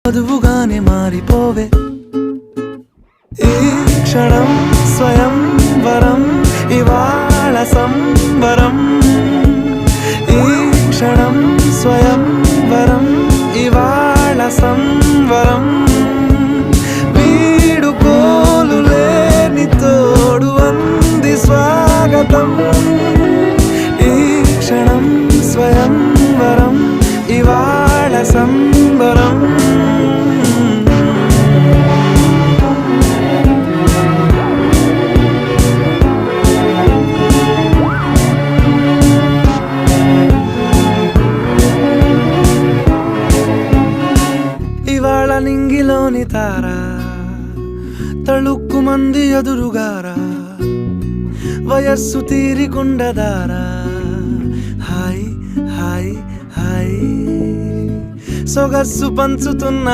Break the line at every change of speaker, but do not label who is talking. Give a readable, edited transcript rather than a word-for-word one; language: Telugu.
వధువుగానే మారిపోవే ఈ క్షణం స్వయం వరం ఇవాళ సంబరం ఈ క్షణం స్వయం వరం ఇవాళ సంవరం వీడుకోలు లేని తోడు అంది స్వాగతం ఈ క్షణం స్వయం వరం ఇవాళ సంబరం ఇవాళ నింగిలోని తారా తళుక్కు మంది ఎదురుగారా వయస్సు తీరికుండదారా హాయ్ హాయ్ హాయ్ సొగస్సు పంచుతున్న